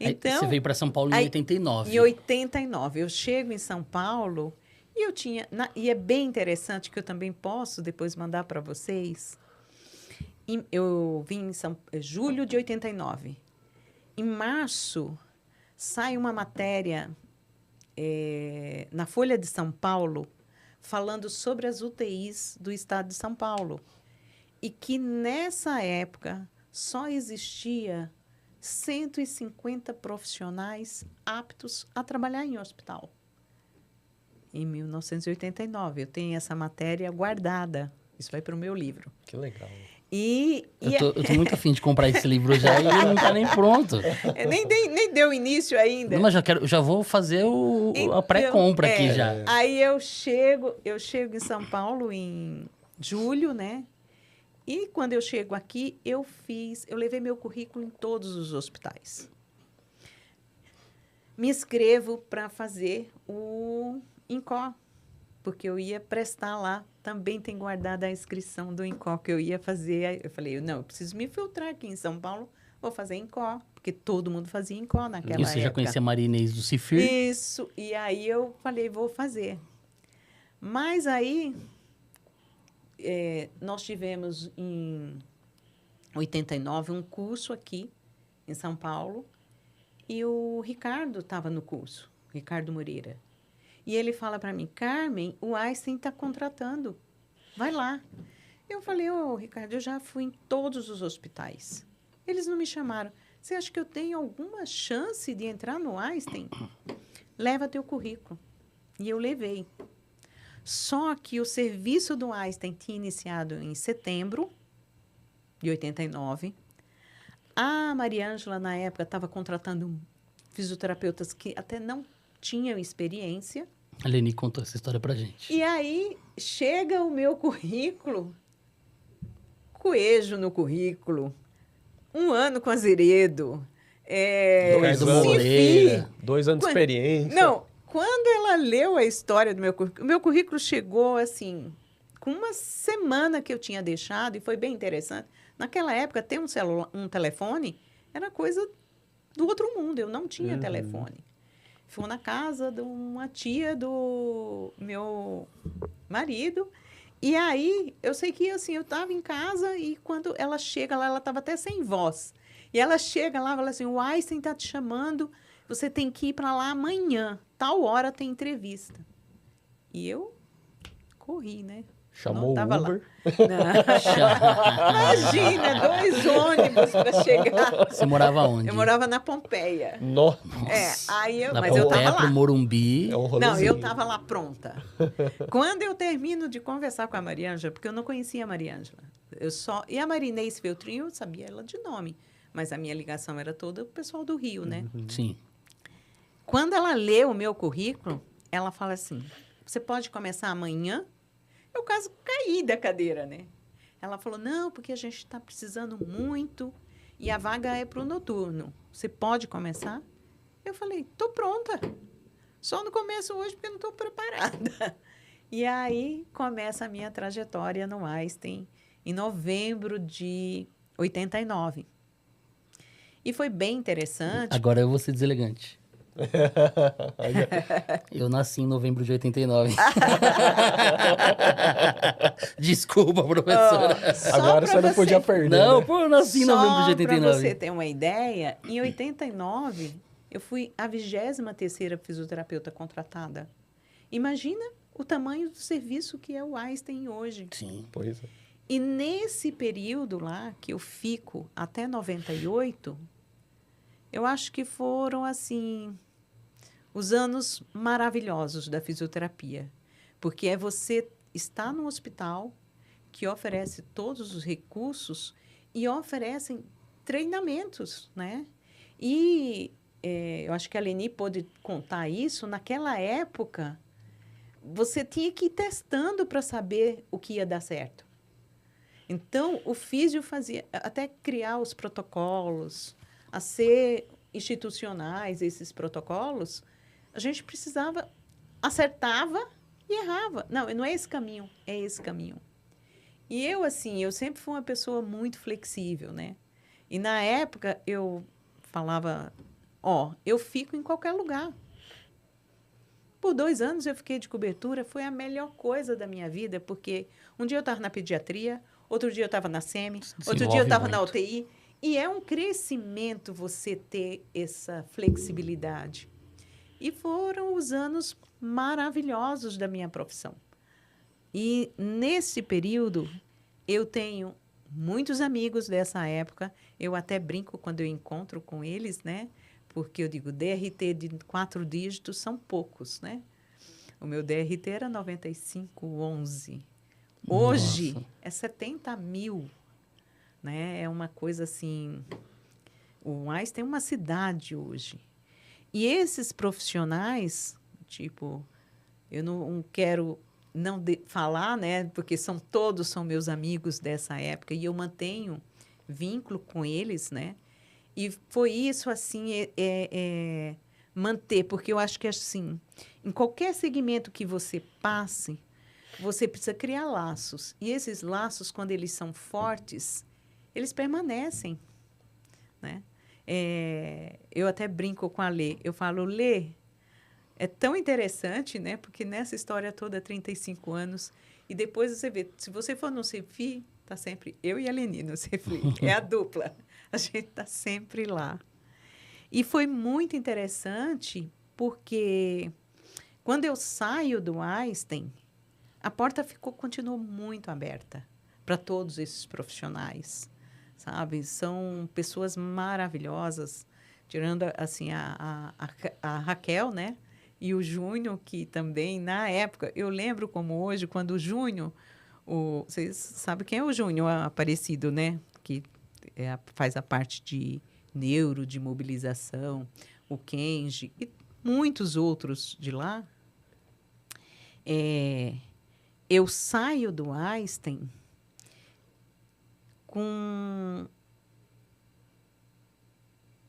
Então, você veio para São Paulo em 89. Em 89. Eu chego em São Paulo e eu tinha... e é bem interessante que eu também posso depois mandar para vocês. Eu vim em julho de 89. Em março, sai uma matéria na Folha de São Paulo falando sobre as UTIs do estado de São Paulo. E que, nessa época, só existia 150 profissionais aptos a trabalhar em hospital. Em 1989. Eu tenho essa matéria guardada. Isso vai para o meu livro. Que legal. Eu tô muito afim de comprar esse livro já e ele não está nem pronto. Nem deu início ainda. Não, mas já vou fazer a pré-compra aqui já. Aí eu chego em São Paulo em julho, né? E quando eu chego aqui, eu levei meu currículo em todos os hospitais. Me inscrevo para fazer o INCO, porque eu ia prestar lá. Também tem guardada a inscrição do INCO que eu ia fazer. Eu falei, não, eu preciso me filtrar aqui em São Paulo, vou fazer INCO, porque todo mundo fazia INCO naquela época. E você já conhecia a Maria Inês do Cifir? Isso, e aí eu falei, vou fazer. Mas aí... nós tivemos, em 89, um curso aqui em São Paulo e o Ricardo estava no curso, Ricardo Moreira. E ele fala para mim, Carmen, o Einstein está contratando, vai lá. Eu falei, Ricardo, eu já fui em todos os hospitais. Eles não me chamaram. Você acha que eu tenho alguma chance de entrar no Einstein? Leva teu currículo. E eu levei. Só que o serviço do Einstein tinha iniciado em setembro de 89. A Maria Ângela, na época, estava contratando fisioterapeutas que até não tinham experiência. A Leni contou essa história pra gente. E aí, chega o meu currículo, coejo no currículo, 1 ano com Azeredo. 2 anos Moreira. 2 anos de experiência. Não, quando ela leu a história do o meu currículo chegou, assim, com uma semana que eu tinha deixado, e foi bem interessante. Naquela época, ter um telefone era coisa do outro mundo. Eu não tinha telefone. Fui na casa de uma tia do meu marido. E aí, eu sei que, assim, eu estava em casa e quando ela chega lá, ela estava até sem voz. E ela chega lá e fala assim, o Einstein está te chamando, você tem que ir para lá amanhã. Tal hora tem entrevista. E eu corri, né? Chamou o Uber? Imagina, 2 ônibus para chegar. Você morava onde? Eu morava na Pompeia. Nossa. Aí da mas Pompeia eu estava lá. Pro Morumbi. É um rolezinho. Não, eu estava lá pronta. Quando eu termino de conversar com a Maria Ângela, porque eu não conhecia a Maria Ângela. E a Maria Inês Feltrinho, eu sabia ela de nome. Mas a minha ligação era toda o pessoal do Rio, né? Sim. Quando ela lê o meu currículo, ela fala assim, você pode começar amanhã? Eu quase caí da cadeira, né? Ela falou, não, porque a gente está precisando muito e a vaga é para o noturno. Você pode começar? Eu falei, estou pronta. Só não começo hoje porque não estou preparada. E aí começa a minha trajetória no Einstein em novembro de 89. E foi bem interessante. Agora eu vou ser deselegante. Eu nasci em novembro de 89. Desculpa, professora. Agora você não podia perder. Não, né? pô, eu nasci em novembro de 89. Só para você ter uma ideia, em 89, eu fui a 23ª fisioterapeuta contratada. Imagina o tamanho do serviço que é o Einstein hoje. Sim. Pois é. E nesse período lá, que eu fico até 98, eu acho que foram, assim, os anos maravilhosos da fisioterapia. Porque é você estar num hospital que oferece todos os recursos e oferecem treinamentos, né? E eu acho que a Leni pôde contar isso. Naquela época, você tinha que ir testando para saber o que ia dar certo. Então, o físio fazia até criar os protocolos, a ser institucionais esses protocolos, a gente precisava, acertava e errava. Não é esse caminho, é esse caminho. E eu, assim, eu sempre fui uma pessoa muito flexível, né? E, na época, eu falava eu fico em qualquer lugar. Por 2 anos eu fiquei de cobertura, foi a melhor coisa da minha vida, porque um dia eu estava na pediatria, outro dia eu estava na SEMI, outro dia eu estava na UTI. E é um crescimento você ter essa flexibilidade. E foram os anos maravilhosos da minha profissão. E nesse período, eu tenho muitos amigos dessa época. Eu até brinco quando eu encontro com eles, né? Porque eu digo, DRT de 4 dígitos são poucos, né? O meu DRT era 9511. Hoje, é 70 mil. Né? É uma coisa assim... O Einstein é uma cidade hoje. E esses profissionais, tipo... Eu não quero falar, né? Porque todos são meus amigos dessa época. E eu mantenho vínculo com eles, né? E foi isso, assim, manter. Porque eu acho que, assim, em qualquer segmento que você passe, você precisa criar laços. E esses laços, quando eles são fortes, eles permanecem, né? Eu até brinco com a Lê. Eu falo, Lê, é tão interessante, né? Porque nessa história toda, 35 anos, e depois você vê, se você for no CEFI, tá sempre eu e a Leni no CEFI. É a dupla. A gente tá sempre lá. E foi muito interessante porque quando eu saio do Einstein, a porta continuou muito aberta para todos esses profissionais, sabe? São pessoas maravilhosas, tirando assim a Raquel, né? E o Júnior, que também, na época, eu lembro como hoje, quando o Júnior, vocês sabem quem é o Júnior Aparecido, né? Que faz a parte de neuro, de mobilização, o Kenji e muitos outros de lá. Eu saio do Einstein com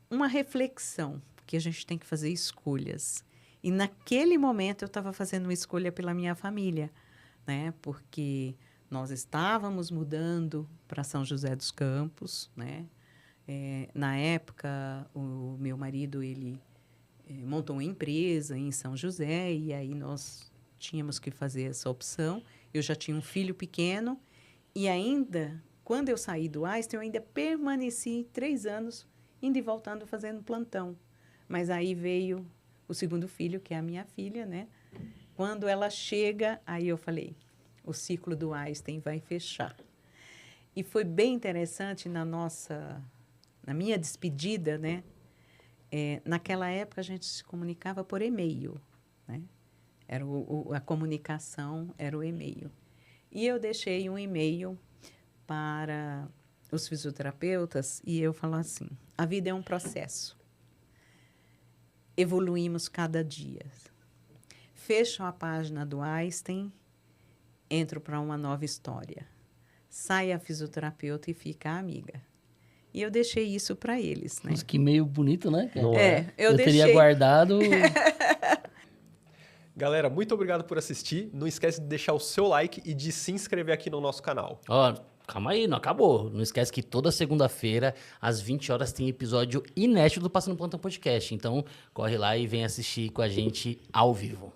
uma reflexão, que a gente tem que fazer escolhas. E naquele momento eu estava fazendo uma escolha pela minha família, né? Porque nós estávamos mudando para São José dos Campos, né? Na época, o meu marido ele montou uma empresa em São José e aí nós tínhamos que fazer essa opção. Eu já tinha um filho pequeno e ainda, quando eu saí do Einstein, eu ainda permaneci 3 anos indo e voltando fazendo plantão. Mas aí veio o segundo filho, que é a minha filha, né? Quando ela chega, aí eu falei, o ciclo do Einstein vai fechar. E foi bem interessante na minha despedida, né? Naquela época, a gente se comunicava por e-mail, né? A comunicação era o e-mail. E eu deixei um e-mail para os fisioterapeutas e eu falo assim, a vida é um processo. Evoluímos cada dia. Fecho a página do Einstein, entro para uma nova história. Sai a fisioterapeuta e fica a amiga. E eu deixei isso para eles, né? Mas que meio bonito, né? Eu teria guardado... Galera, muito obrigado por assistir. Não esquece de deixar o seu like e de se inscrever aqui no nosso canal. Calma aí, não acabou. Não esquece que toda segunda-feira, às 20 horas, tem episódio inédito do Passando Plantão Podcast. Então, corre lá e vem assistir com a gente ao vivo.